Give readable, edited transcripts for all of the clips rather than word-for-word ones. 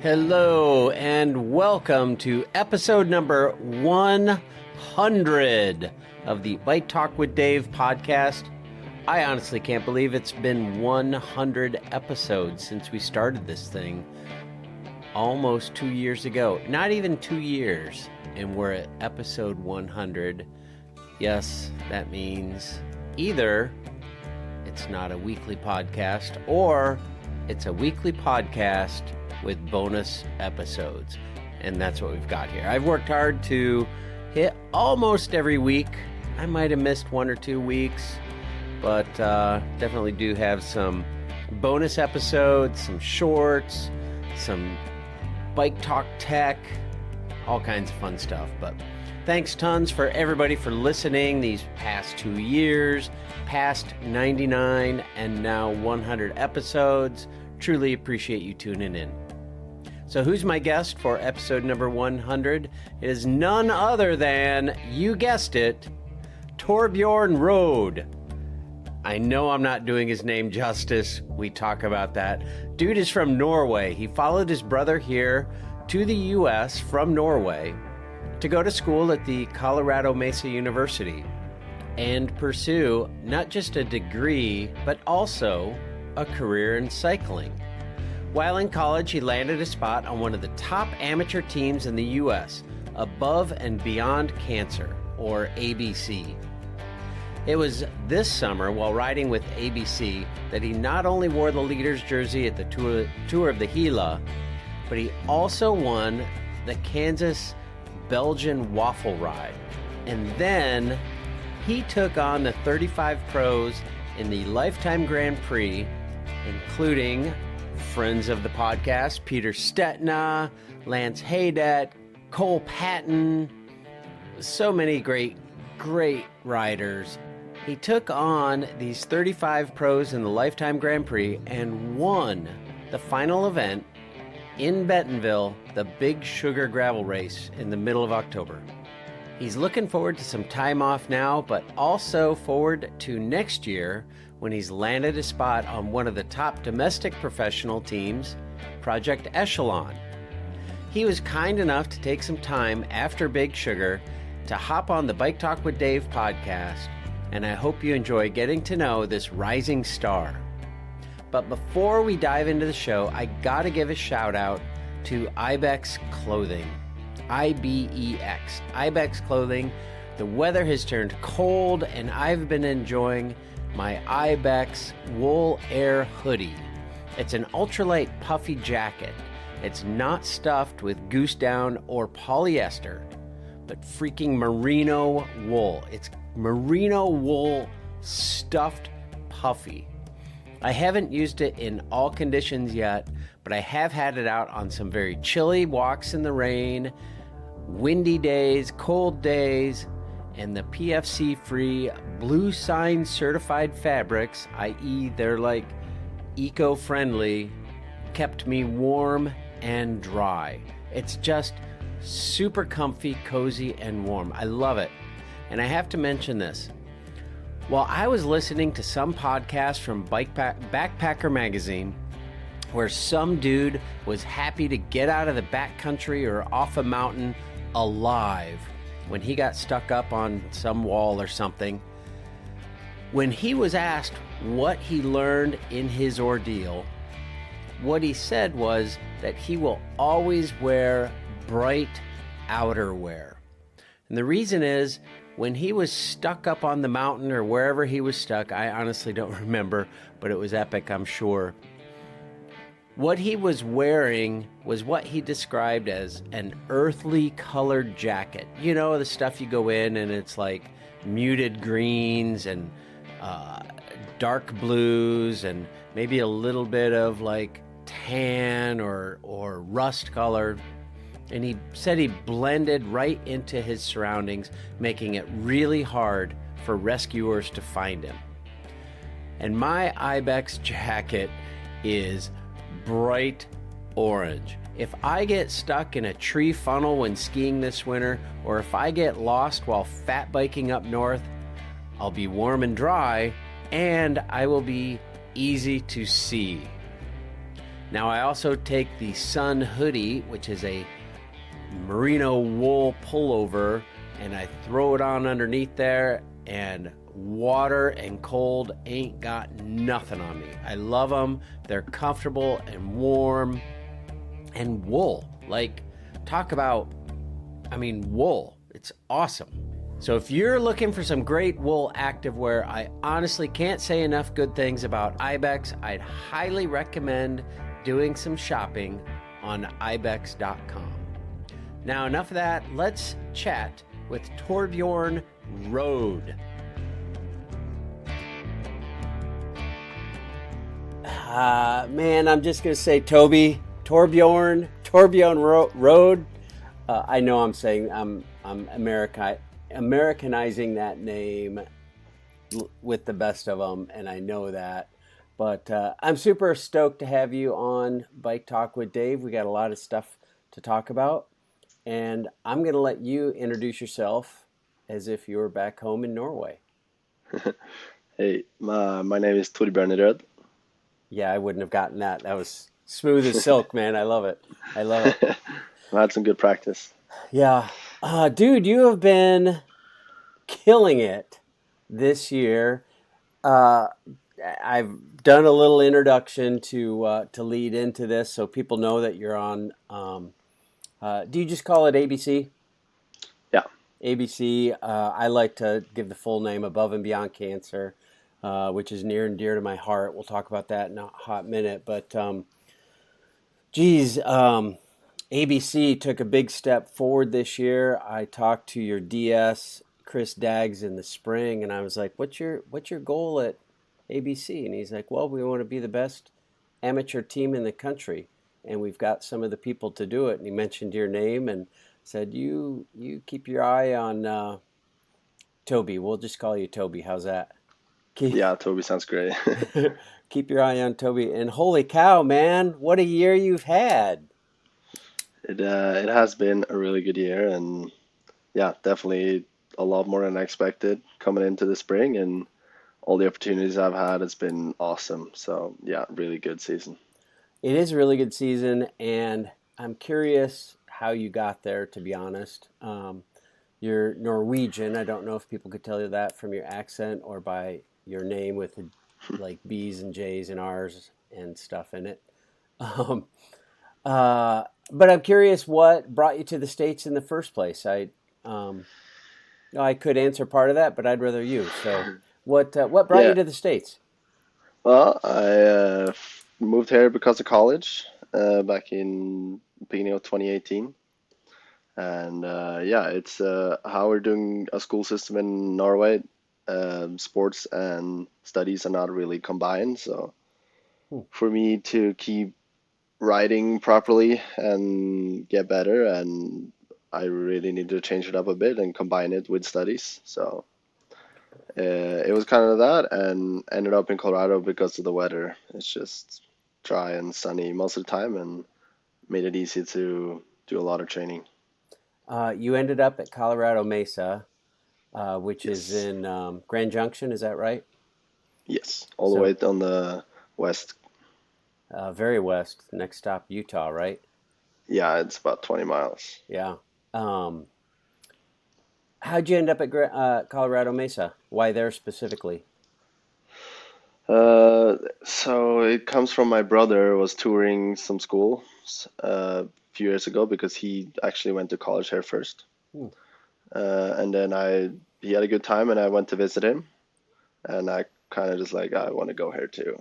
Hello and welcome to episode number 100 of the Bike Talk with Dave podcast. I honestly can't believe it's been 100 episodes since we started this thing almost 2 years ago. Not even 2 years, and we're at episode 100. Yes, that means either it's not a weekly podcast or it's a weekly podcast with bonus episodes. And that's what we've got here. I've worked hard to hit almost every week. I might have missed 1 or 2 weeks, but definitely do have some bonus episodes, some shorts, some bike talk tech, all kinds of fun stuff. But thanks tons for everybody for listening these past 2 years, past 99 and now 100 episodes. Truly appreciate you tuning in. So who's my guest for episode number 100? It is none other than, you guessed it, Torbjorn Roed. I know I'm not doing his name justice. We talk about that. Dude is from Norway. He followed his brother here to the U.S. from Norway to go to school at the Colorado Mesa University and pursue not just a degree, but also a career in cycling. While in college, he landed a spot on one of the top amateur teams in the U.S., Above and Beyond Cancer, or ABC. It was this summer, while riding with ABC, that he not only wore the leader's jersey at the Tour of the Gila, but he also won the Kansas-Belgian Waffle Ride. And then he took on the 35 pros in the Lifetime Grand Prix, including friends of the podcast, Peter Stetina, Lance Haydet, Cole Patton, so many great riders. He took on these 35 pros in the Lifetime Grand Prix and won the final event in Bentonville, the Big Sugar Gravel Race in the middle of October. He's looking forward to some time off now, but also forward to next year when he's landed a spot on one of the top domestic professional teams, Project Echelon. He was kind enough to take some time after Big Sugar to hop on the Bike Talk with Dave podcast, and I hope you enjoy getting to know this rising star. But before we dive into the show, I gotta give a shout out to Ibex Clothing. IBEX. Ibex Clothing. The weather has turned cold and I've been enjoying my Ibex Wool Air Hoodie. It's an ultralight puffy jacket. It's not stuffed with goose down or polyester, but freaking merino wool. It's merino wool stuffed puffy. I haven't used it in all conditions yet, but I have had it out on some very chilly walks in the rain, windy days, cold days, and the PFC-free Blue Sign certified fabrics, i.e. they're like eco-friendly, kept me warm and dry. It's just super comfy, cozy, and warm. I love it. And I have to mention this. While I was listening to some podcast from Backpacker Magazine, where some dude was happy to get out of the backcountry or off a mountain alive when he got stuck up on some wall or something, when he was asked what he learned in his ordeal, what he said was that he will always wear bright outerwear. And the reason is, when he was stuck up on the mountain or wherever he was stuck, I honestly don't remember, but it was epic, I'm sure. What he was wearing was what he described as an earthly colored jacket. You know, the stuff you go in and it's like muted greens and dark blues and maybe a little bit of like tan or rust color. And he said he blended right into his surroundings, making it really hard for rescuers to find him. And my Ibex jacket is bright orange. If I get stuck in a tree funnel when skiing this winter, or if I get lost while fat biking up north, I'll be warm and dry, and I will be easy to see. Now, I also take the Sun hoodie, which is a merino wool pullover, and I throw it on underneath there, and water and cold ain't got nothing on me. I love them. They're comfortable and warm, and wool. Like, talk about, wool. It's awesome. So if you're looking for some great wool activewear, I honestly can't say enough good things about Ibex. I'd highly recommend doing some shopping on ibex.com. Now, enough of that. Let's chat with Torbjorn Roed. Man, I'm just gonna say Torbjorn Roed. I know I'm Americanizing that name with the best of them, and I know that. But I'm super stoked to have you on Bike Talk with Dave. We got a lot of stuff to talk about, and I'm going to let you introduce yourself as if you were back home in Norway. Hey, my name is Torbjorn Roed. Yeah, I wouldn't have gotten that. That was smooth as silk, man. I love it. I love it. I had some good practice. Yeah. Dude, you have been killing it this year. Uh, I've done a little introduction to lead into this, so people know that you're on. Do you just call it ABC? Yeah, ABC. I like to give the full name, Above and Beyond Cancer, which is near and dear to my heart. We'll talk about that in a hot minute. But geez, ABC took a big step forward this year. I talked to your DS, Chris Daggs, in the spring, and I was like, "What's your goal at ABC?" And he's like, "Well, we want to be the best amateur team in the country, and we've got some of the people to do it." And he mentioned your name and said, "You keep your eye on Toby. We'll just call you Toby. How's that? Keep yeah, Toby sounds great. keep your eye on Toby." And holy cow, man, what a year you've had! It has been a really good year, and yeah, definitely a lot more than I expected coming into the spring, and all the opportunities I've had, it's been awesome. So yeah, really good season. It is a really good season, and I'm curious how you got there, to be honest. You're Norwegian. I don't know if people could tell you that from your accent or by your name with like B's and J's and R's and stuff in it. Um, uh, but I'm curious what brought you to the States in the first place. Um, I could answer part of that, but I'd rather you. So, what brought you Yeah, to the States? well, I moved here because of college back in beginning of 2018. And yeah, it's how we're doing a school system in Norway. Sports and studies are not really combined. So Hmm. for me to keep writing properly and get better, and I really need to change it up a bit and combine it with studies. So it was kind of that, and ended up in Colorado because of the weather. It's just dry and sunny most of the time, and made it easy to do a lot of training. You ended up at Colorado Mesa, which is Yes. in Grand Junction. Is that right? Yes, all the So, way on the west. very west. Next stop, Utah, right? Yeah, it's about 20 miles. Yeah. Um, how'd you end up at Colorado Mesa? Why there specifically? So it comes from my brother was touring some schools a few years ago because he actually went to college here first. Hmm. And then he had a good time and I went to visit him and I kind of just like I want to go here too.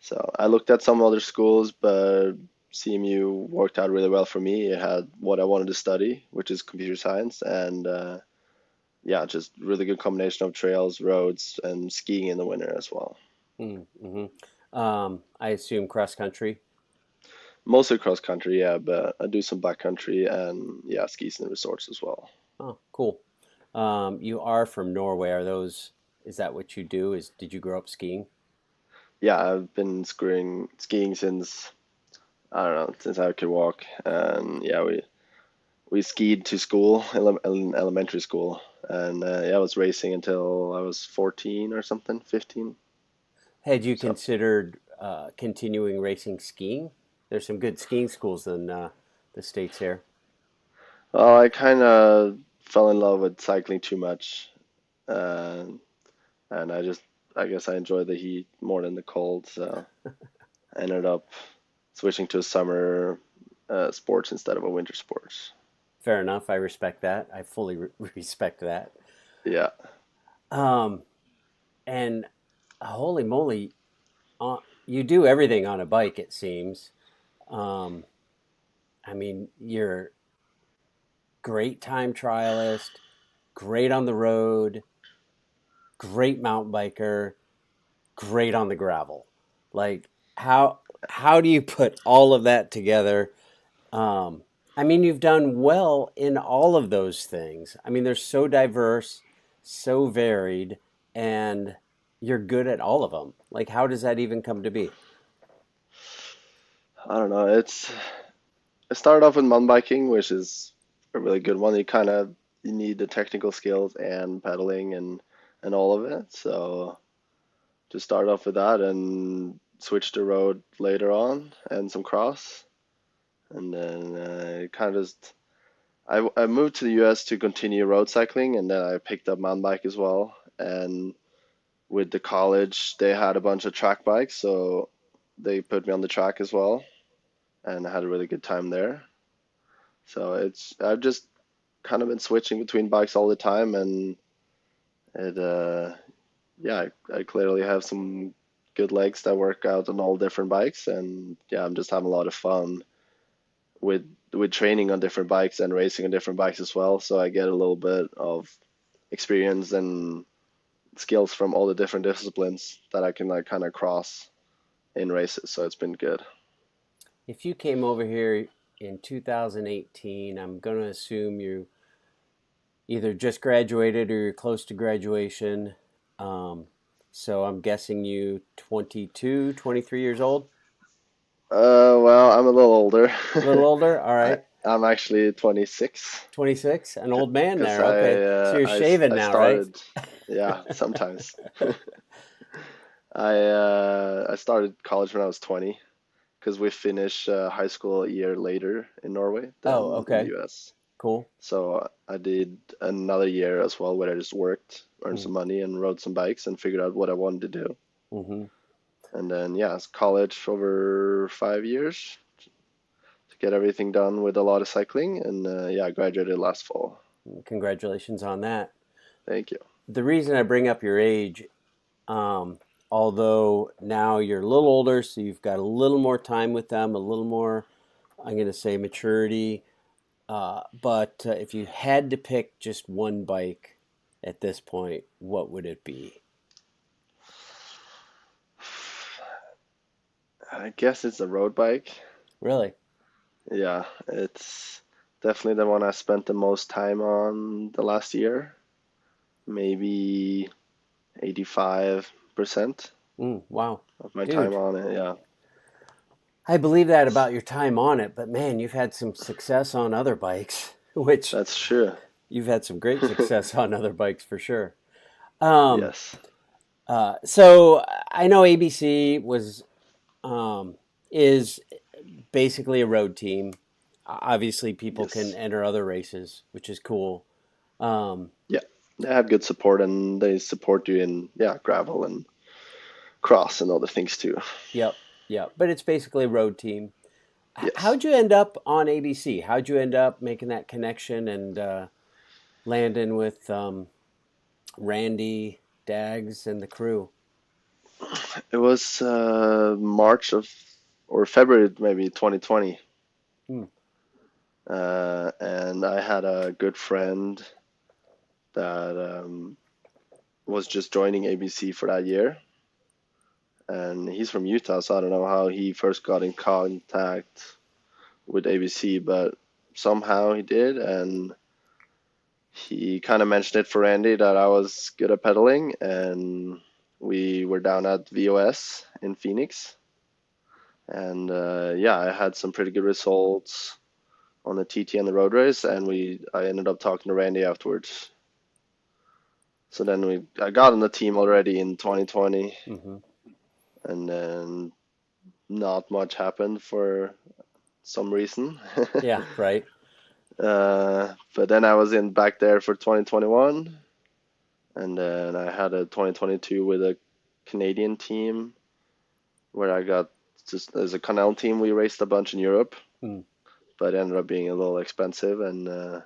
So I looked at some other schools, but CMU worked out really well for me. It had what I wanted to study, which is computer science, and yeah, just really good combination of trails, roads, and skiing in the winter as well. Mm-hmm. I assume cross country. Mostly cross country, yeah, but I do some backcountry and yeah, skis and resorts as well. Oh, cool. You are from Norway. Is that what you do? Did you grow up skiing? Yeah, I've been skiing since I don't know, since I could walk, and yeah, we skied to school, in elementary school, and yeah, I was racing until I was 14 or something, 15. Had you So considered continuing racing skiing? There's some good skiing schools in the States here. Well, I kind of fell in love with cycling too much, uh, and I guess I enjoy the heat more than the cold, so I ended up switching to a summer sports instead of a winter sports. Fair enough. I respect that. I fully respect that. Yeah. Um, and holy moly, you do everything on a bike, it seems. Um, I mean, you're great time trialist, great on the road, great mountain biker, great on the gravel. Like how do you put all of that together? Um, I mean, you've done well in all of those things. I mean, they're so diverse, so varied, and you're good at all of them. Like, how does that even come to be? I don't know. I started off with mountain biking, which is a really good one. You need the technical skills and pedaling and all of it. So just start off with that and switch to road later on and some cross. And then kind of just I moved to the US to continue road cycling, and then I picked up mountain bike as well. And with the college, they had a bunch of track bikes, so they put me on the track as well, and I had a really good time there. So I've just kind of been switching between bikes all the time, and it yeah, I clearly have some good legs that work out on all different bikes, and yeah, I'm just having a lot of fun with training on different bikes and racing on different bikes as well. So I get a little bit of experience and skills from all the different disciplines that I can like kind of cross in races. So it's been good. If you came over here in 2018, I'm going to assume you either just graduated or you're close to graduation. Um, so I'm guessing you 22, 23 years old? Well, I'm a little older. A little older? All right. I'm actually 26 26? An old man because there. Okay. So you're shaving I now, right? started, yeah, sometimes. I started college when I was 20 because we finish high school a year later in Norway Oh, than in the okay. US. Cool. So I did another year as well where I just worked, earned Mm, some money, and rode some bikes and figured out what I wanted to do. mm-hmm. And then, yeah, it's college over 5 years to get everything done with a lot of cycling. And yeah, I graduated last fall. Congratulations on that. Thank you. The reason I bring up your age, um, although now you're a little older, so you've got a little more time with them, a little more, I'm going to say, maturity. But if you had to pick just one bike at this point, what would it be? I guess it's a road bike. Really? Yeah, it's definitely the one I spent the most time on the last year. Maybe 85% Wow. of my time Dude, on it. Yeah, I believe that about your time on it, but man, you've had some success on other bikes, which that's true. you've had some great success on other bikes for sure. Um, Yes. so I know ABC um, is basically a road team. Obviously, people can Yes. enter other races, which is cool. Um, Yeah. They have good support and they support you in, yeah, gravel and cross and other things too. yep, yep. But it's basically a road team. Yes. How'd you end up on ABC? How'd you end up making that connection and landing with Randy, Dags, and the crew? It was March of or February maybe 2020. Hmm. And I had a good friend that was just joining ABC for that year. And he's from Utah, so I don't know how he first got in contact with ABC, but somehow he did. And he kind of mentioned it for Randy that I was good at pedaling. And we were down at VOS in Phoenix. And yeah, I had some pretty good results on the TT and the road race, and I ended up talking to Randy afterwards. So then I got on the team already in 2020, Mm-hmm. and then not much happened for some reason. Yeah, right. But then I was in back there for 2021, and then I had a 2022 with a Canadian team where I got just as a Canal team. We raced a bunch in Europe, Mm. but it ended up being a little expensive, and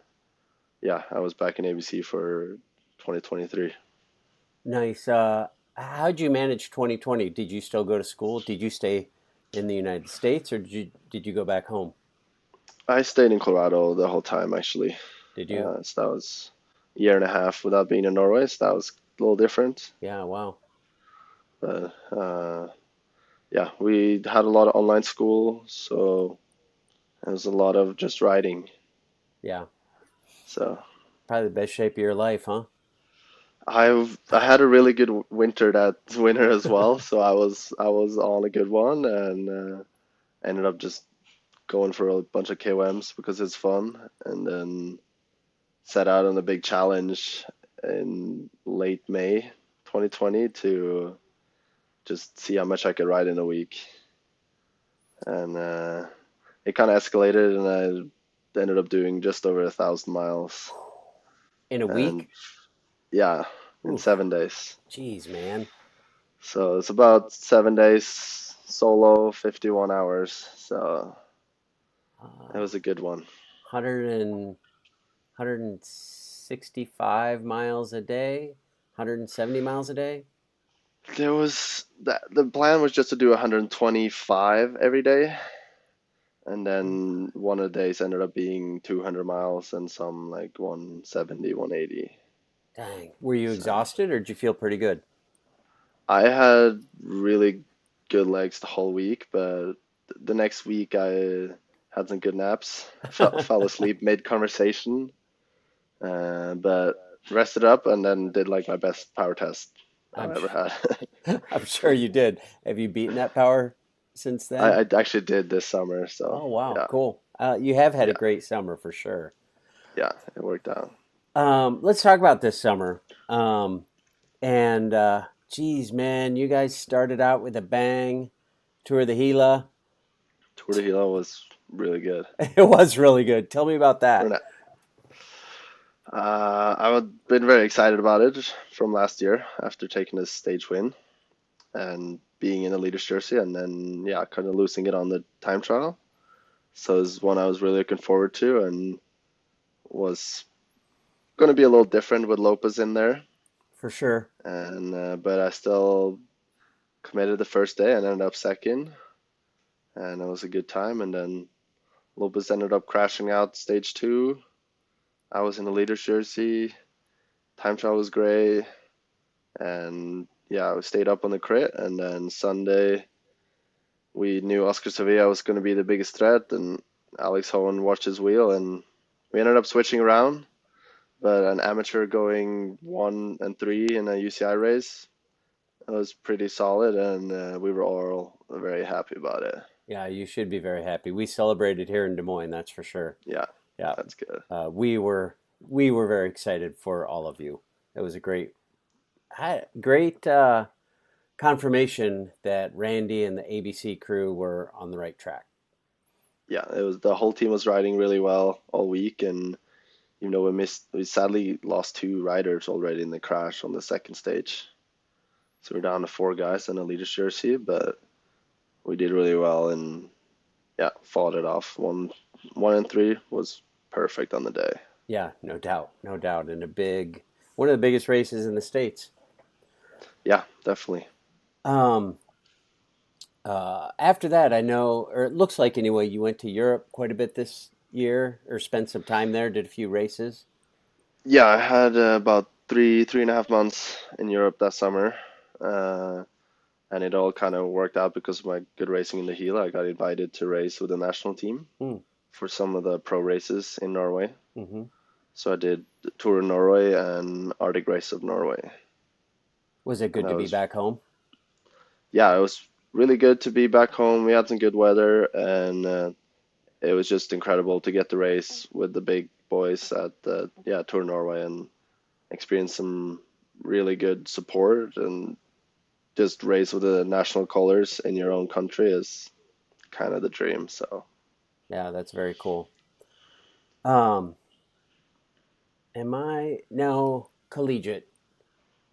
yeah, I was back in ABC for 2023. Nice. How'd you manage 2020? Did you still go to school? Did you stay in the United States, or did you go back home? I stayed in Colorado the whole time actually. Did you? So that was a year and a half without being in Norway, so that was a little different. Yeah, wow. But yeah, we had a lot of online school, so it was a lot of just writing. Yeah, So probably the best shape of your life, huh? I had a really good winter that winter as well, so I was on a good one and ended up just going for a bunch of KOMs because it's fun, and then set out on a big challenge in late May 2020 to just see how much I could ride in a week, and it kind of escalated, and I ended up doing just over 1,000 miles, In a and week? yeah, in Oof. 7 days. Jeez, man. So it's about 7 days solo, 51 hours. So it Uh, was a good one. 100 165 miles a day, 170 miles a day. There was the plan was just to do 125 every day, and Oof. then one of the days ended up being 200 miles and some like 170, 180. Dang. Were you So exhausted or did you feel pretty good? I had really good legs the whole week, but the next week I had some good naps. I fell asleep mid conversation, but rested up and then did like my best power test I I'm ever had. I'm sure you did. Have you beaten that power since then? I actually did this summer, so Oh, wow, yeah, cool. You have had a yeah, great summer for sure. yeah, it worked out. Let's talk about this summer. And geez, man, you guys started out with a bang. Tour de Gila. Tour de Hilo was really good. It was really good. Tell me about For that. an, I've been very excited about it from last year after taking this stage win and being in a leader's jersey, and then yeah, kind of losing it on the time trial. So it's one I was really looking forward to, and was going to be a little different with Lopez in there, For sure. and but I still committed the first day and ended up second, and it was a good time. And then Lopez ended up crashing out stage two. I was in the leader's jersey. Time trial was great, and yeah, I stayed up on the crit. And then Sunday, we knew Oscar Sevilla was going to be the biggest threat, and Alex Hohen watched his wheel, and we ended up switching around. But an amateur going 1 and 3 in a UCI race, it was pretty solid, and we were all very happy about it. Yeah, you should be very happy. We celebrated here in Des Moines, that's for sure. Yeah, Yeah, that's good. we were very excited for all of you. It was a great confirmation that Randy and the ABC crew were on the right track. Yeah, it was the whole team was riding really well all week, and we sadly lost two riders already in the crash on the second stage. So we're down to four guys in a leader's jersey, but we did really well and yeah, fought it off. 1 and 3 was perfect on the day. Yeah, no doubt, no doubt, and one of the biggest races in the states. Yeah, definitely. Um, After that, I know, or it looks like anyway, you went to Europe quite a bit this year, or spent some time there, did a few races. Yeah, I had about 3.5 months in Europe that summer, uh, and it all kind of worked out because of my good racing in the Gila. I got invited to race with the national team Hmm. for some of the pro races in Norway. Mm-hmm. So I did the Tour of Norway and Arctic Race of Norway, Was it and good to be back home? yeah, it was really good to be back home. We had some good weather, and it was just incredible to get the race with the big boys at the Tour of Norway and experience some really good support and just race with the national colors in your own country is kind of the dream. So Yeah, that's very cool. Um, am I now collegiate?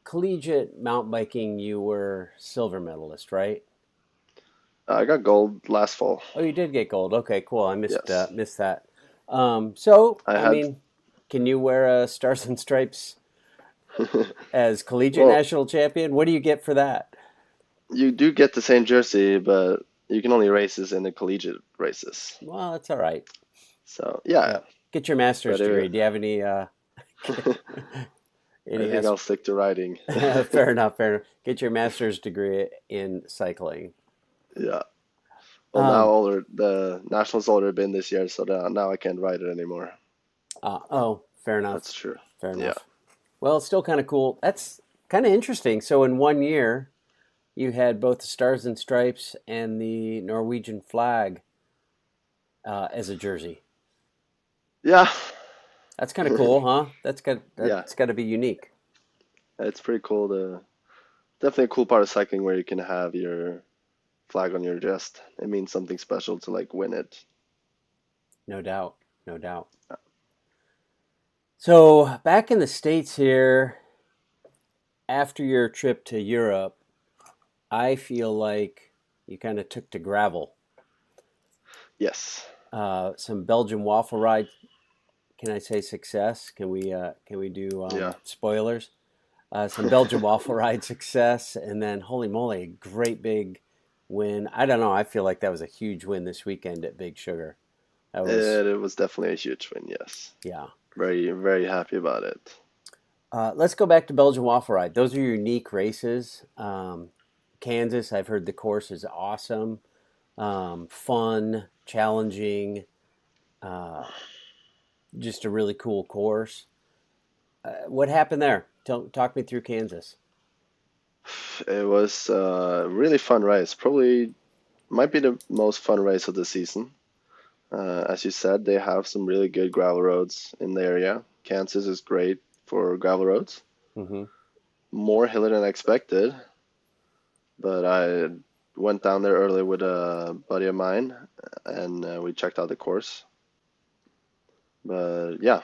Collegiate mountain biking, you were silver medalist, right? I got gold last fall. Oh, you did get gold. Okay, cool. I Yes, missed that. So I I had. mean, can you wear a Stars and Stripes as collegiate Well, national champion? What do you get for that? you do get the same jersey, but you can only race this in the collegiate races. Well, that's all right. So yeah, Yep. Get your master's but degree. Do you have any I any think I'll stick to riding. fair enough, fair enough. Get your master's degree in cycling. Yeah. Well, now Um, the nationals already been this year, so now I can't ride it anymore. oh, fair enough. That's true. Fair Yeah. enough. Well, it's still kind of cool. That's kind of interesting. So in one year, you had both the Stars and Stripes and the Norwegian flag as a jersey. Yeah. That's kind of cool, huh? Yeah. That's got to be unique. It's pretty cool. Definitely a cool part of cycling where you can have your flag on your chest. It means something special to like win it. No doubt. No doubt. So back in the States here, after your trip to Europe, I feel like you kind of took to gravel. Yes. Some Belgian waffle ride. Can I say success? Can we do Yeah. spoilers? Some Belgian waffle ride success, and then holy moly, great big win. I don't know. I feel like that was a huge win this weekend at Big Sugar. That was It was definitely a huge win. Yes. yeah. Very, very happy about it. Let's go back to Belgian waffle ride. Those are unique races. Kansas, I've heard the course is awesome, fun, challenging, uh, just a really cool course. What happened there? Talk me through Kansas. It was a really fun race. Probably might be the most fun race of the season. As you said, they have some really good gravel roads in the area. Kansas is great for gravel roads. Hmm. More hilly than I expected, but I went down there early with a buddy of mine, and we checked out the course. But yeah,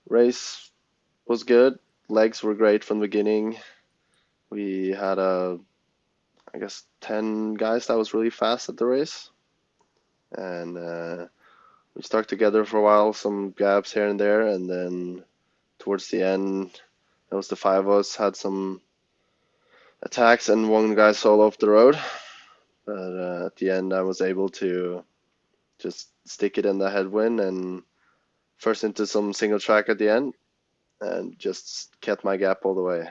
race was good. Legs were great from the beginning. We had I guess 10 guys that was really fast at the race, and we stuck together for a while, some gaps here and there, and then towards the end, it was the five of us had some attacks and one guy solo off the road. But at the end, I was able to just stick it in the headwind and first into some single track at the end and just kept my gap all the way.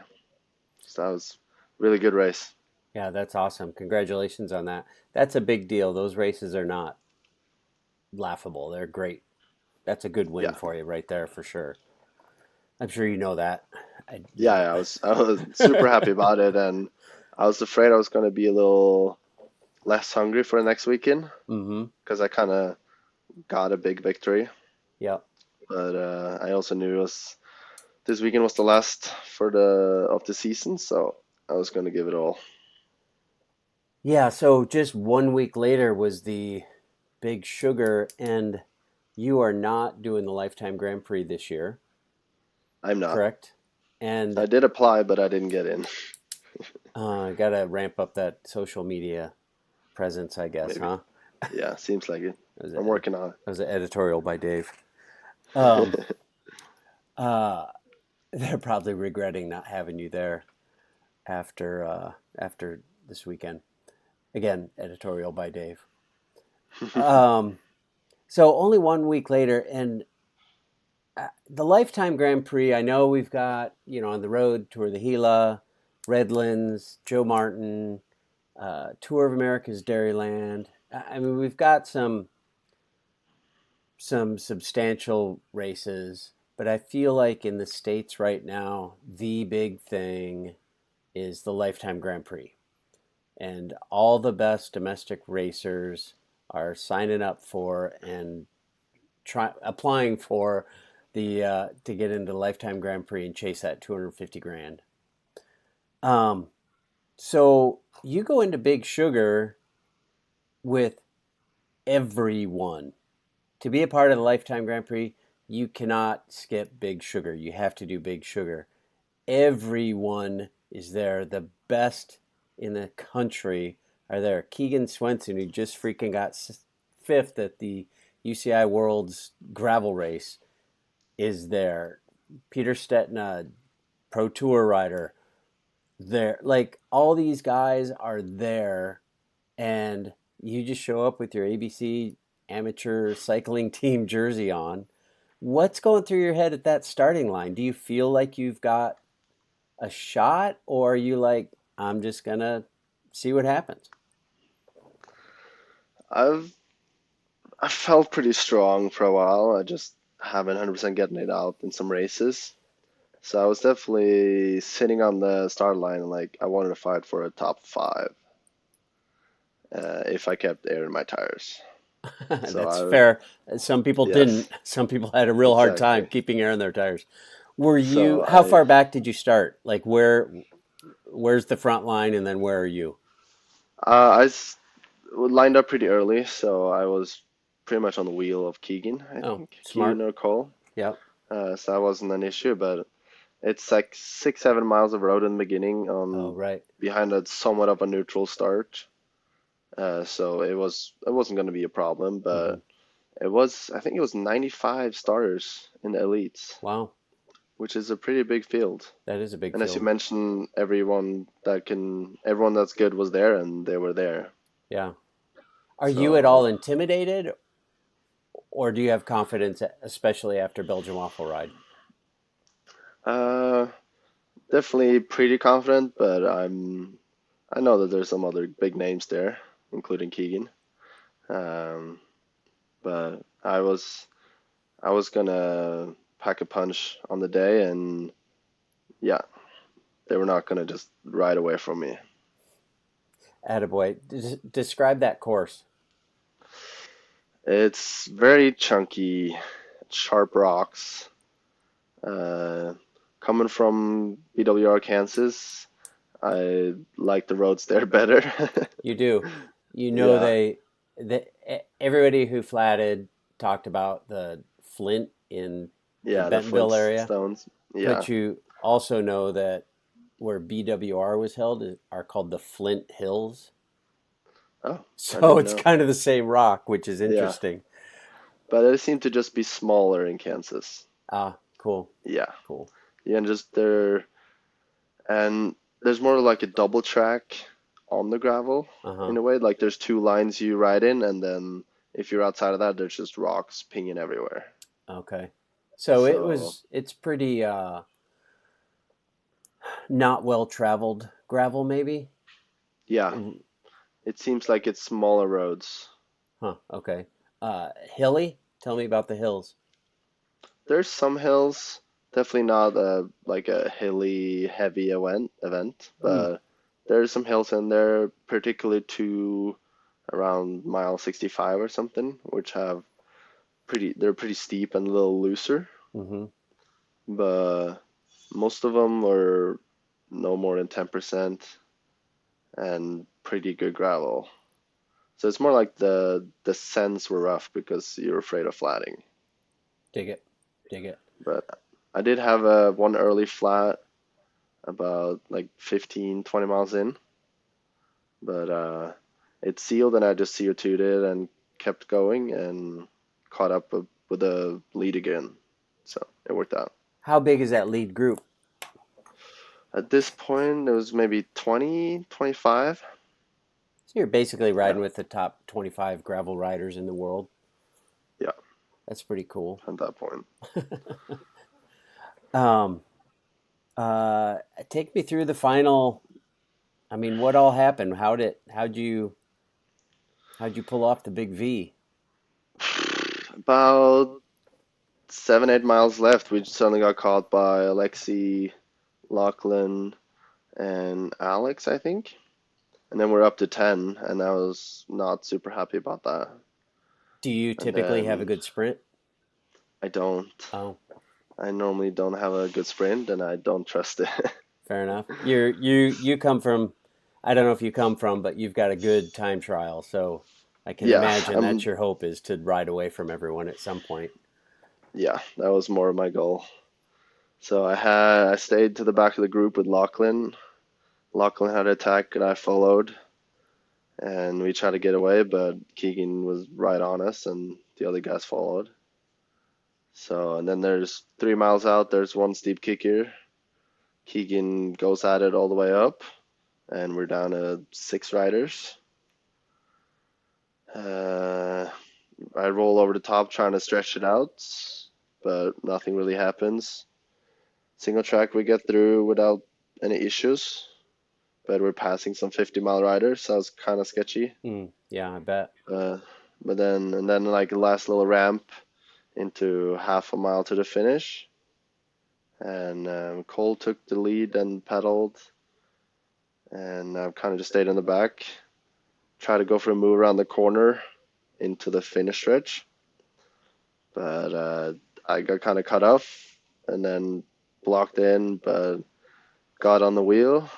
So that was a really good race. Yeah, that's awesome. Congratulations on that. That's a big deal. Those races are not laughable. They're great. That's a good win Yeah, for you right there for sure. I'm sure you know that. I, yeah, I was super happy about it, and I was afraid I was going to be a little less hungry for the next weekend mm-hmm. because I kind of got a big victory. Yeah. But I also knew this weekend was the last for the of the season, so I was going to give it all. Yeah. So just 1 week later was the Big Sugar, and you are not doing the Lifetime Grand Prix this year, I'm not. correct? I And did apply, but I didn't get in. got to ramp up that social media presence, I guess, Maybe. huh? Yeah, seems like it. That was, I'm working on that was an editorial by Dave. Um, it. uh, they're probably regretting not having you there after this weekend. Again, editorial by Dave. Um, so only 1 week later, and the Lifetime Grand Prix. I know we've got on the road Tour of the Gila, Redlands, Joe Martin, Tour of America's Dairyland. I mean, we've got some substantial races, but I feel like in the States right now, the big thing is the Lifetime Grand Prix. And all the best domestic racers are signing up for and applying for the to get into the Lifetime Grand Prix and chase that 250 grand. Um, So you go into Big Sugar with everyone. To be a part of the Lifetime Grand Prix, you cannot skip Big Sugar. You have to do Big Sugar. Everyone is there. The best in the country are there. Keegan Swenson, who just freaking got fifth at the UCI World's gravel race, is there. Peter Stetina, Pro Tour rider, there. Like all these guys are there, and you just show up with your ABC amateur cycling team jersey on. What's going through your head at that starting line? Do you feel like you've got a shot, or are you like, I'm just gonna see what happens? I've I felt pretty strong for a while. I just haven't 100% getting it out in some races. So I was definitely sitting on the start line and like I wanted to fight for a top five if I kept air in my tires. So That's I, fair. Some people yes, didn't. Some people had a real hard time exactly. keeping air in their tires. Were you? So How far back did you start? Like where's the front line, and then where are you? I lined up pretty early, so I was pretty much on the wheel of Keegan, I Oh, think, Keegan smart. or Cole. Yep. So that wasn't an issue, but it's like 6, 7 miles of road in the beginning Oh, on right. behind a somewhat of a neutral start. So it wasn't going to be a problem, Hmm. but it was I think it was 95 starters in the elites, Wow, which is a pretty big field. that is a big And as you field. mentioned, everyone that's good was there, and they were there. Yeah. Are you at all So intimidated, or do you have confidence, especially after Belgian Waffle Ride? uh, definitely pretty confident, but I know that there's some other big names there, including Keegan. Um, but I was gonna pack a punch on the day, and yeah, they were not gonna just ride away from me. Attaboy. Describe that course. It's very chunky, sharp rocks. Uh, Coming from BWR, Kansas, I like the roads there better. You do. You know Yeah, everybody who flatted talked about the Flint in the yeah, the Bentonville area, Flintstones. Yeah. but you also know that where BWR was held are called the Flint Hills. Oh, I So didn't it's know. kind of the same rock, which is Yeah, interesting. but it seemed to just be smaller in Kansas. Ah, cool, Yeah, cool. yeah, and just there, and there's more like a double track on the gravel Uh huh. in a way. Like there's two lines you ride in, and then if you're outside of that, there's just rocks pinging everywhere. Okay. So So it's pretty not well traveled gravel, maybe. yeah, it seems like it's smaller roads. Huh. Okay. Hilly. Tell me about the hills. There's some hills, definitely not like a hilly heavy event, Hmm. but there's some hills in there, particularly to around mile 65 or something, which have they're pretty steep and a little looser, Mm-hmm. but most of them were no more than 10% and pretty good gravel. So it's more like the descents were rough because you're afraid of flatting. Dig it. Dig it. But I did have one early flat about like 15, 20 miles in, but it sealed and I just CO2'd it and kept going and caught up with the lead again. So it worked out. How big is that lead group? At this point, it was maybe 20, 25. So you're basically Yeah, riding with the top 25 gravel riders in the world. yeah, That's pretty cool. at that point. Um, uh, Take me through the final. I mean, what all happened? How'd you pull off the big V? About 7, 8 miles left, we suddenly got caught by Alexi, Lachlan, and Alex, I think. And then we're up to 10, and I was not super happy about that. Do you And typically have a then good sprint? I don't. Oh, I normally don't have a good sprint, and I don't trust it. fair enough. You come from I don't know if you come from, but you've got a good time trial, so I can Yeah, imagine that's your hope is to ride away from everyone at some point. yeah, that was more of my goal. So I stayed to the back of the group with Lachlan. Lachlan had an attack and I followed, and we tried to get away, but Keegan was right on us, and the other guys followed. So, and then there's 3 miles out, there's one steep kick here. Keegan goes at it all the way up, and we're down to 6 riders. Uh, I roll over the top trying to stretch it out, but nothing really happens. Single track we get through without any issues, but we're passing some 50-mile riders, so it's kind of sketchy. Yeah, I bet. Uh, but then like the last little ramp into half a mile to the finish, and Cole took the lead and pedaled, and I kind of just stayed in the back, tried to go for a move around the corner into the finish stretch, but I got kind of cut off and then blocked in, but got on the wheel,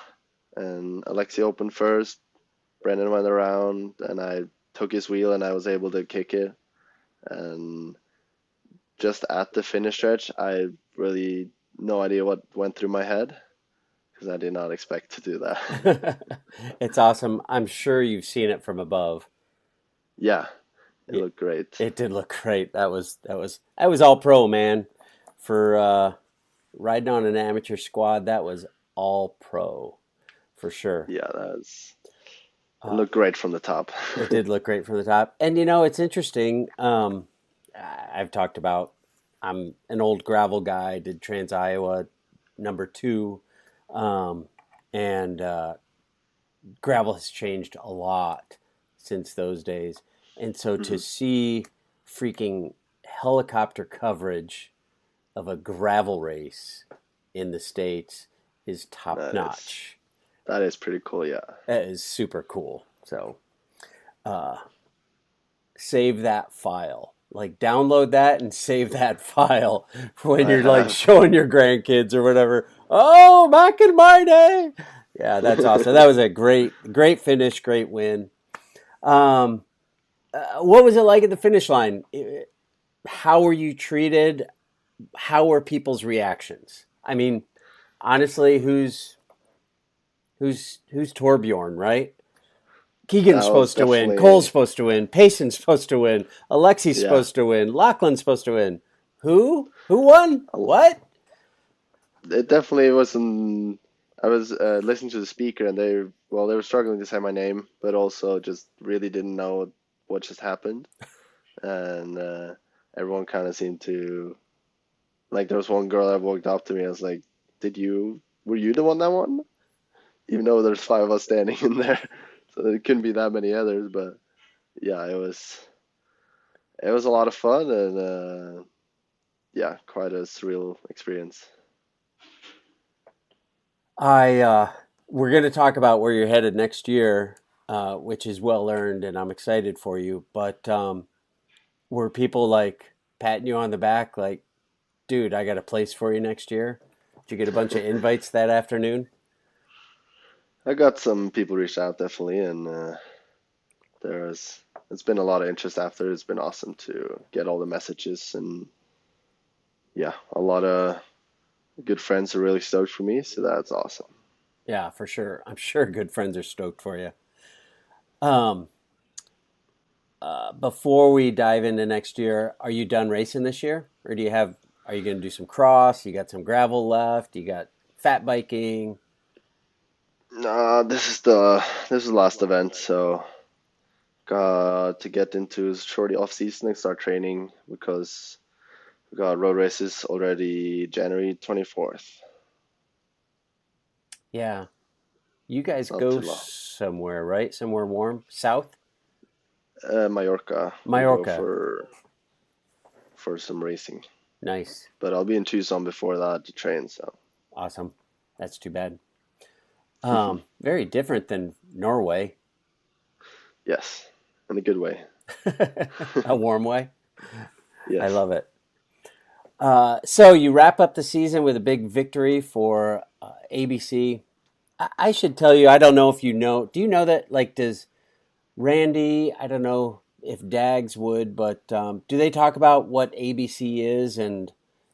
and Alexi opened first. Brendan went around, and I took his wheel, and I was able to kick it. And just at the finish stretch, I really no idea what went through my head because I did not expect to do that. It's awesome. I'm sure you've seen it from above. Yeah, it It, looked great. it did look great. That was all pro, man. For riding on an amateur squad, that was all pro for sure. Yeah, it Uh, looked great from the top. it did look great from the top. And it's interesting. I've talked about I'm an old gravel guy, did Trans Iowa number 2. Um, and gravel has changed a lot since those days. And so to Mhm. see freaking helicopter coverage of a gravel race in the States is top That is notch. that is pretty cool. Yeah. That is super cool. So uh, save that file. Like download that and save that file for when I you're like have. showing your grandkids or whatever. Oh, back in my day. Yeah, that's awesome. That was a great finish, great win. Um, what was it like at the finish line? How were you treated? How were people's reactions? I mean, honestly, who's Torbjorn, right? Keegan's That was supposed to win. Cole's definitely, supposed to win. Payson's supposed to win. Alexi's yeah. supposed to win. Lachlan's supposed to win. Who? Who won? What? It definitely wasn't. I was listening to the speaker, and they were struggling to say my name, but also just really didn't know what just happened. And everyone kind of seemed to like. There was one girl that walked up to me. I was like, Were you the one that won?" Even though there's 5 of us standing in there, so there couldn't be that many others. But yeah, it was a lot of fun, and yeah, quite a surreal experience. I We're going to talk about where you're headed next year, which is well earned, and I'm excited for you. But were people like patting you on the back, like, "Dude, I got a place for you next year"? Did you get a bunch of invites that afternoon? I got some people reached out definitely, and it's been a lot of interest after. It's been awesome to get all the messages, and yeah, a lot of good friends are really stoked for me, so that's awesome. Yeah, for sure. I'm sure good friends are stoked for you. Um, before we dive into next year, are you done racing this year, or are you going to do some cross? You got some gravel left. You got fat biking. This is the last event, so got to get into shorty off season and start training because we got road races already January 24th. Yeah, you guys Not go too long. somewhere, right? Somewhere warm, south, Mallorca, we go Mallorca. for some racing, Nice, but I'll be in Tucson before that to train. So awesome. That's too bad. Very different than Norway, yes, in a good way. a warm way. I Yes. love it. So you wrap up the season with a big victory for ABC. I should tell you, I don't know if you know. Do you know that, like, does Randy, I don't know if Dags would, but do they talk about what ABC is and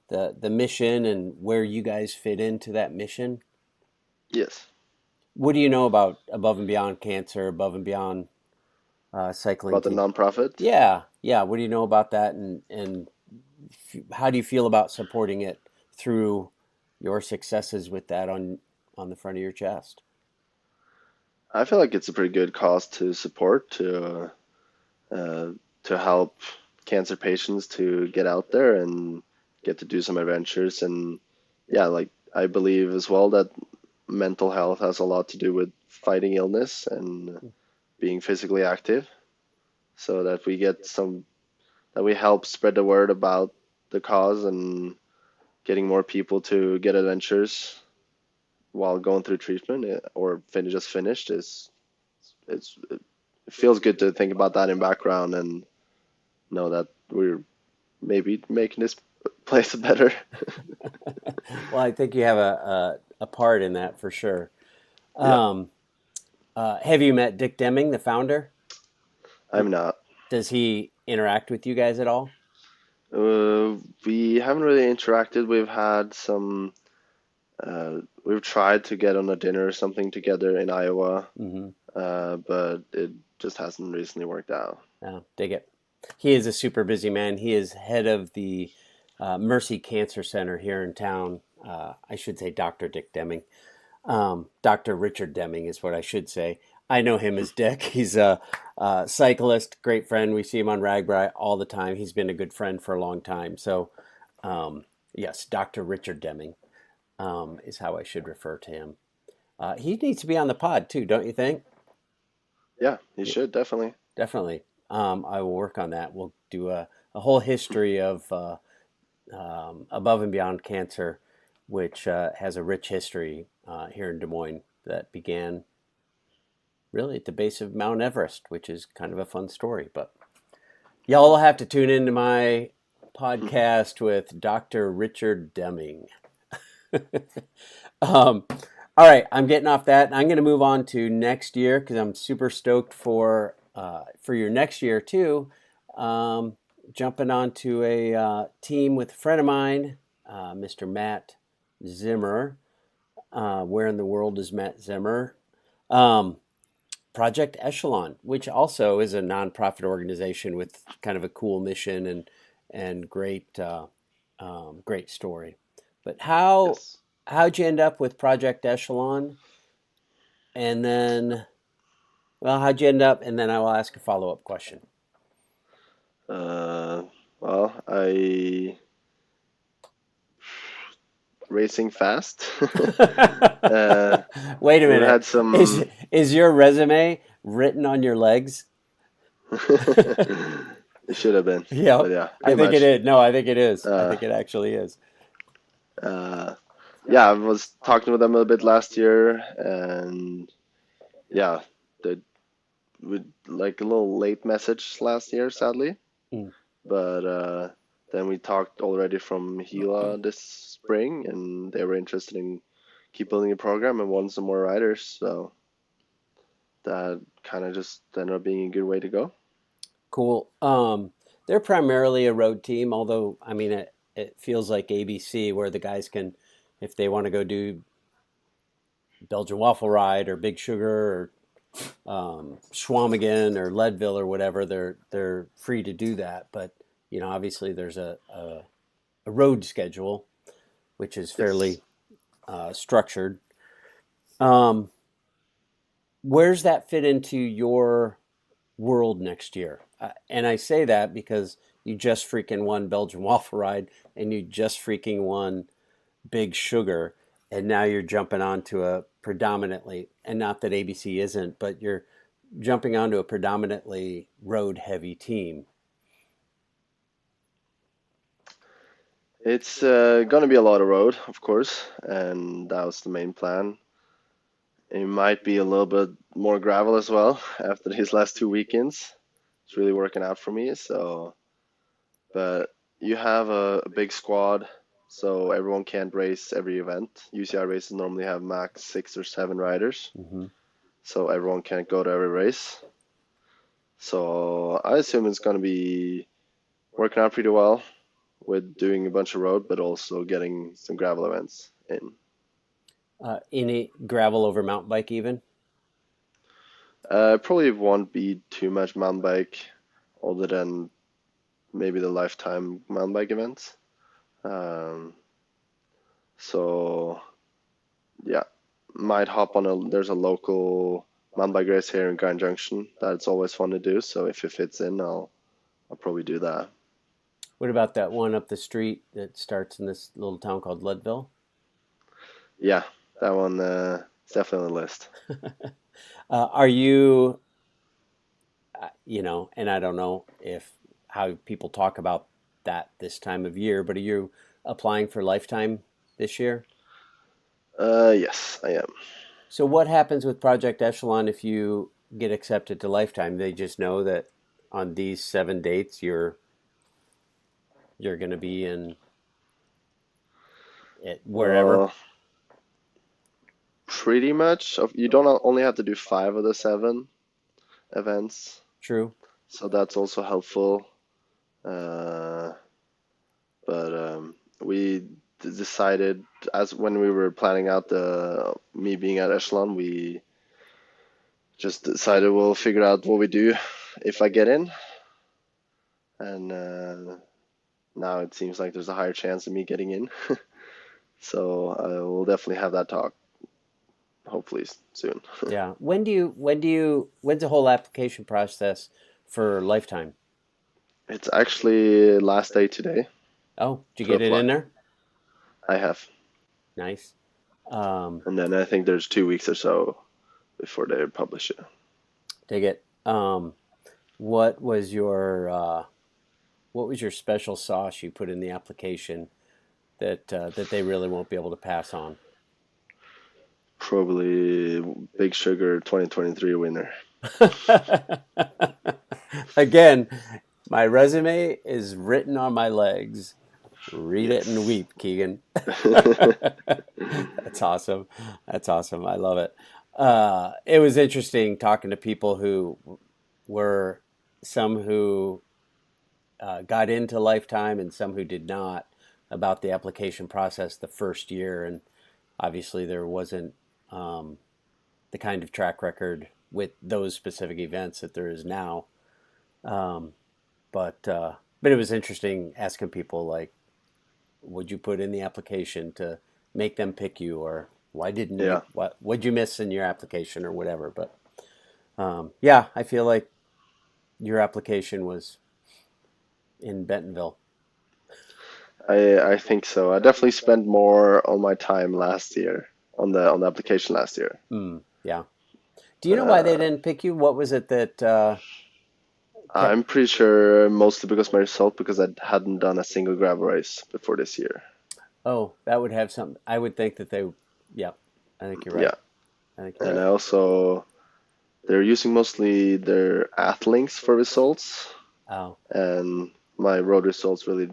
the mission and where you guys fit into that mission? Yes, What do you know about Above and Beyond Cancer, Above and Beyond Cycling about the Team? nonprofit. Yeah, yeah. What do you know about that, and how do you feel about supporting it through your successes with that on the front of your chest? I feel like it's a pretty good cause to support uh, to help cancer patients to get out there and get to do some adventures. And yeah, like I believe as well that mental health has a lot to do with fighting illness and being physically active, so that we get some that we help spread the word about the cause and getting more people to get adventures while going through treatment or just finished is it feels good to think about that in background and know that we're maybe making this place better. Well, I think you have a part in that for sure. Yeah, Um, have you met Dick Deming, the founder? I'm not. Does he interact with you guys at all? We haven't really interacted. We've tried to get on a dinner or something together in Iowa, Mm-hmm. but it just hasn't recently worked out. No, dig it. He is a super busy man. He is head of the Mercy Cancer Center here in town. I should say Dr. Dick Deming. Dr. Richard Deming is what I should say. I know him as Dick. He's a cyclist, great friend. We see him on Ragbri all the time. He's been a good friend for a long time. So, yes, Dr. Richard Deming is how I should refer to him. He needs to be on the pod too, don't you think? Yeah, you Yeah, should definitely. definitely. I will work on that. We'll do a whole history of Above and Beyond Cancer, which has a rich history here in Des Moines that began really at the base of Mount Everest, which is kind of a fun story. But y'all will have to tune into my podcast with Dr. Richard Deming. um, all right, I'm getting off that. I'm going to move on to next year because I'm super stoked for your next year too. Um, Jumping onto a team with a friend of mine, Mr. Matt Zimmer. Where in the world is Matt Zimmer? Um, Project Echelon, which also is a nonprofit organization with kind of a cool mission and great story. But Yes. how'd you end up with Project Echelon? And then, well, how'd you end up? And then I will ask a follow up question. Uh, well, I racing fast. uh, Wait a we've minute. had some. Is your resume written on your legs? It should have been, Yeah, but yeah, I pretty think it much. is. No, I think it is. I Uh, think it actually is. uh, yeah, I was talking with them a bit last year, and yeah, the with like a little late message last year, sadly. Mm. But then we talked already from Gila this spring, and they were interested in keep building a program and want some more riders. So that kind of just ended up being a good way to go. Cool. They're primarily a road team, although I mean it feels like ABC where the guys can, if they want to go do Belgian waffle ride or Big Sugar or Schwamigan or Leadville or whatever, they're free to do that. But obviously there's a road schedule which is Yes. fairly structured. Um, where's that fit into your world next year? And I say that because you just freaking won Belgian waffle ride and you just freaking won Big Sugar, and now you're jumping onto a predominantly, and not that ABC isn't, but you're jumping onto a predominantly road heavy team. It's gonna be a lot of road, of course, and that was the main plan. It might be a little bit more gravel as well after these last 2 weekends. It's really working out for me. So, but you have a big squad, so everyone can't race every event. UCI races normally have max 6 or 7 riders, Hmm. so everyone can't go to every race. So I assume it's going to be working out pretty well with doing a bunch of road, but also getting some gravel events in. Any gravel over mountain bike even? Probably won't be too much mountain bike, other than maybe the lifetime mountain bike events. Um, so yeah, might hop on a. There's a local mountain bike race here in Grand Junction that's always fun to do. So if it fits in, I'll probably do that. What about that one up the street that starts in this little town called Leadville? Yeah, that one is definitely on the list. Are you, and I don't know if how people talk about that this time of year, but are you applying for lifetime this year? Yes, I am. So what happens with Project Echelon if you get accepted to lifetime? They just know that on these 7 dates you're going to be in it wherever. Well, pretty much. You don't only have to do 5 of the 7 events, True. so that's also helpful. Uh, but we decided, as when we were planning out the me being at Echelon, we just decided we'll figure out what we do if I get in, and now it seems like there's a higher chance of me getting in. So we'll definitely have that talk hopefully soon. Yeah. When's the whole application process for lifetime? It's actually last day today Oh, did you to get it apply. in there? I have, Nice. Um, and then I think there's 2 weeks or so before they publish it. dig it. What was your what was your special sauce you put in the application that they really won't be able to pass on? Probably Big Sugar 2023 winner. Again, my resume is written on my legs. Read it and Yes. weep, Keegan. That's awesome. That's awesome. I love it. It was interesting talking to people who were some who got into Lifetime and some who did not about the application process the first year. And obviously, there wasn't the kind of track record with those specific events that there is now. Um, but it was interesting asking people like, would you put in the application to make them pick you, or why didn't you? Yeah. What'd you miss in your application, or whatever? But yeah, I feel like your application was in Bentonville. I think so. I definitely spent more on my time last year on the application last year. Yeah. Do you know why they Uh, didn't pick you? What was it that kept? I'm pretty sure mostly because of my result, because I hadn't done a single gravel race before this year. Oh, that would have some. I would think that they. Yeah, I think you're right. Yeah, I think you're and right. I also they're using mostly their athlinks for results, Oh. and my road results really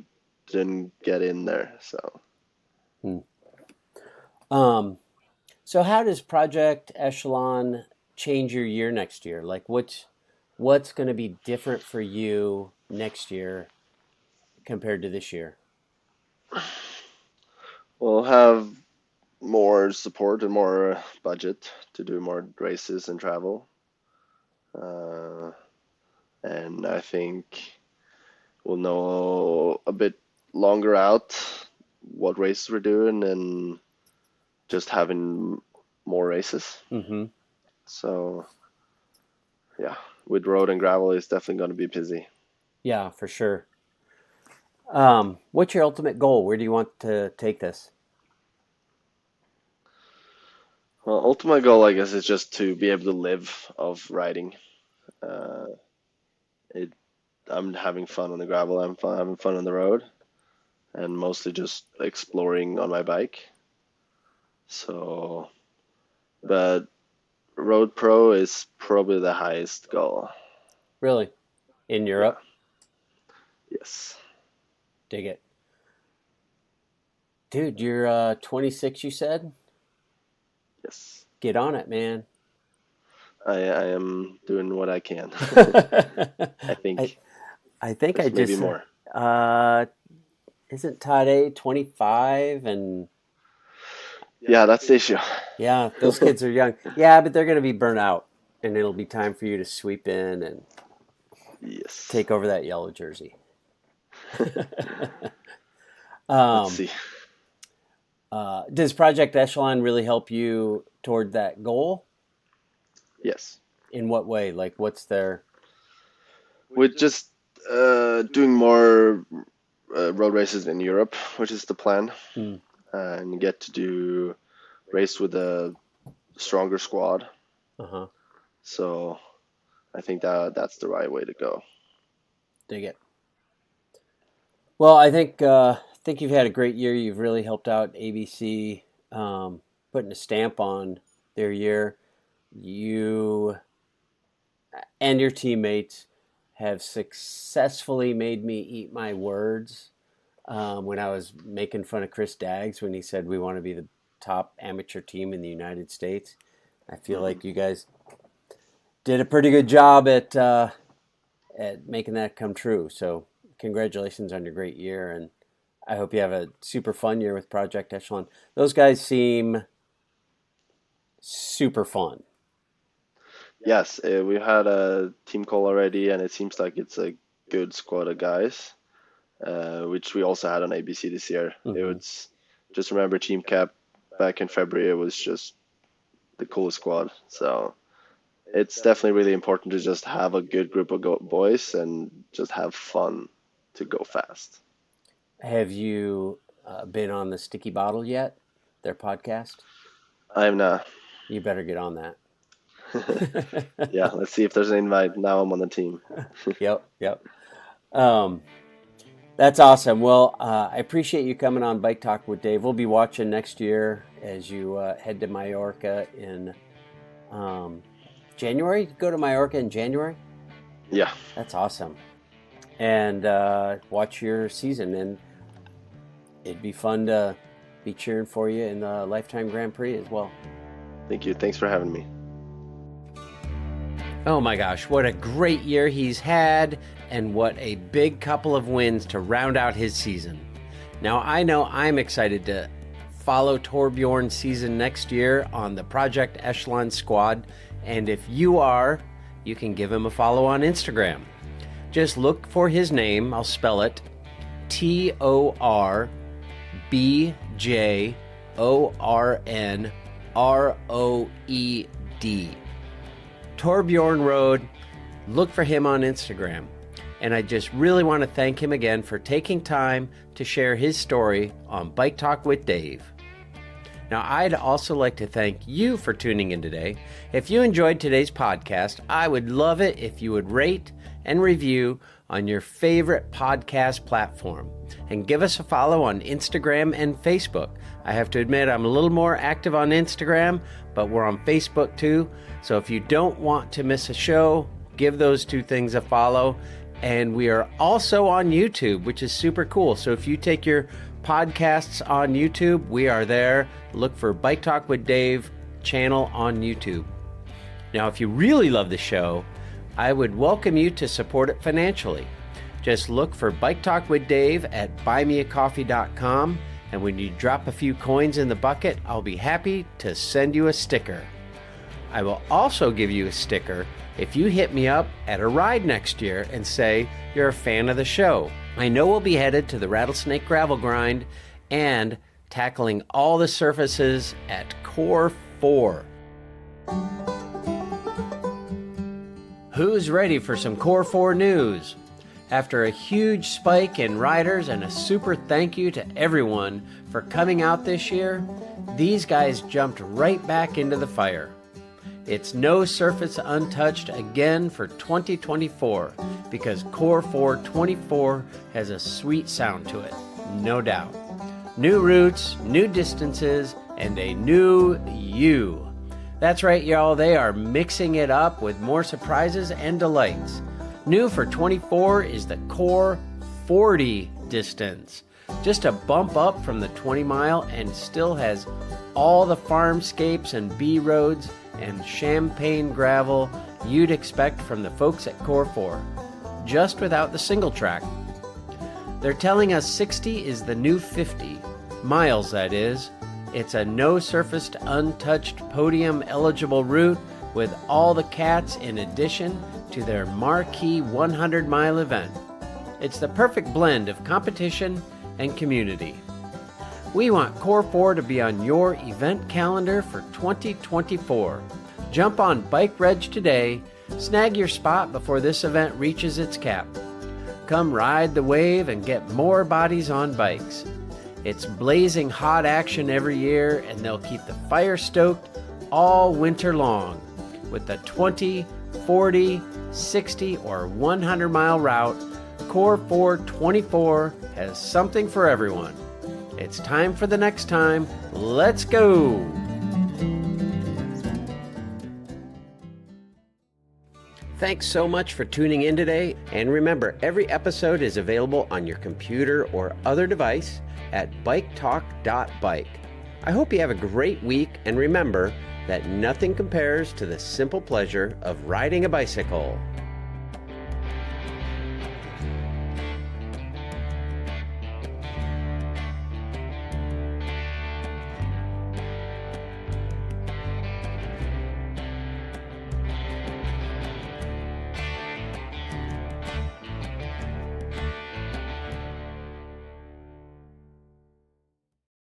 didn't get in there. So Hmm. Um. So how does Project Echelon change your year next year? Like what's going to be different for you next year compared to this year? we'll have more support and more budget to do more races and travel. Uh, and I think we'll know a bit longer out what races we're doing, and just having more races. Mm-hmm. So yeah, with road and gravel, it's definitely going to be busy. Yeah, for sure. What's your ultimate goal? Where do you want to take this? Well, ultimate goal, I guess, is just to be able to live of riding. Uh, it, I'm having fun on the gravel. Having fun on the road, and mostly just exploring on my bike. So, but Road Pro is probably the highest goal. Really? In Yeah. Europe? Yes. Dig it. Dude, you're 26, you said? Yes, Get on it, man. I am doing what I can. I I think I think I there's maybe just more. uh isn't Tade 25 and Yeah, that's the issue. yeah, those kids are young. Yeah, but they're going to be burnt out and it'll be time for you to sweep in and Yes. take over that yellow jersey. Let's Um, see. does Project Echelon really help you toward that goal? Yes. In what way? Like, what's their? We're just doing more road races in Europe, which is the plan, Hmm, and get to do race with a stronger squad. uh-huh. So I think that's the right way to go. Dig it. Well, I think you've had a great year. You've really helped out ABC, putting a stamp on their year. You and your teammates have successfully made me eat my words when I was making fun of Chris Daggs when he said we want to be the top amateur team in the United States. I feel Hmm. like you guys did a pretty good job at making that come true. So congratulations on your great year, and I hope you have a super fun year with Project Echelon. Those guys seem super fun. Yes, we had a team call already, and it seems like it's a good squad of guys, which we also had on ABC this year. It Hmm. was just remember Team Cap back in February. It was just the coolest squad. So it's definitely really important to just have a good group of boys and just have fun to go fast. Have you been on the Sticky Bottle yet? Their podcast? I'm not. You better get on that. Yeah, let's see if there's an invite. Now I'm on the team. Yep, yep. Um, that's awesome. Well, I appreciate you coming on Bike Talk with Dave. We'll be watching next year as you head to Mallorca in January. Go to Mallorca in January. Yeah, That's awesome. And watch your season. And it'd be fun to be cheering for you in the Lifetime Grand Prix as well. thank you. Thanks for having me. Oh my gosh, what a great year he's had, and what a big couple of wins to round out his season. Now, I know I'm excited to follow Torbjorn's season next year on the Project Echelon squad, and if you are, you can give him a follow on Instagram. Just look for his name, I'll spell it TORBJORNROED. Torbjorn Roed. Look for him on Instagram. And I just really want to thank him again for taking time to share his story on Bike Talk with Dave. Now, I'd also like to thank you for tuning in today. If you enjoyed today's podcast, I would love it if you would rate and review on your favorite podcast platform, and give us a follow on Instagram and Facebook. I have to admit, I'm a little more active on Instagram, but we're on Facebook too. So if you don't want to miss a show, give those two things a follow. And we are also on YouTube, which is super cool. So if you take your podcasts on YouTube, we are there. Look for Bike Talk with Dave channel on YouTube. Now, if you really love the show, I would welcome you to support it financially. Just look for Bike Talk with Dave at buymeacoffee.com, and when you drop a few coins in the bucket, I'll be happy to send you a sticker. I will also give you a sticker if you hit me up at a ride next year and say you're a fan of the show. I know we'll be headed to the Rattlesnake Gravel Grind and tackling all the surfaces at Core 4. Who's ready for some Core 4 news? After a huge spike in riders and a super thank you to everyone for coming out this year, these guys jumped right back into the fire. It's no surface untouched again for 2024 because Core 424 has a sweet sound to it, no doubt. New routes, new distances, and a new you. That's right, y'all, they are mixing it up with more surprises and delights. New for 24 is the Core 40 distance. just a bump up from the 20 mile and still has all the farmscapes and B roads and champagne gravel you'd expect from the folks at Core 4, just without the single track. They're telling us 60 is the new 50, miles that is. It's a no-surfaced, untouched, podium-eligible route with all the cats in addition to their marquee 100-mile event. It's the perfect blend of competition and community. We want Core 4 to be on your event calendar for 2024. Jump on Bike Reg today, snag your spot before this event reaches its cap. Come ride the wave and get more bodies on bikes. It's blazing hot action every year, and they'll keep the fire stoked all winter long with the 20, 40, 60, or 100-mile route. Core 424 has something for everyone. It's time for the next time. Let's go! Thanks so much for tuning in today, and remember, every episode is available on your computer or other device at biketalk.bike. I hope you have a great week, and remember that nothing compares to the simple pleasure of riding a bicycle.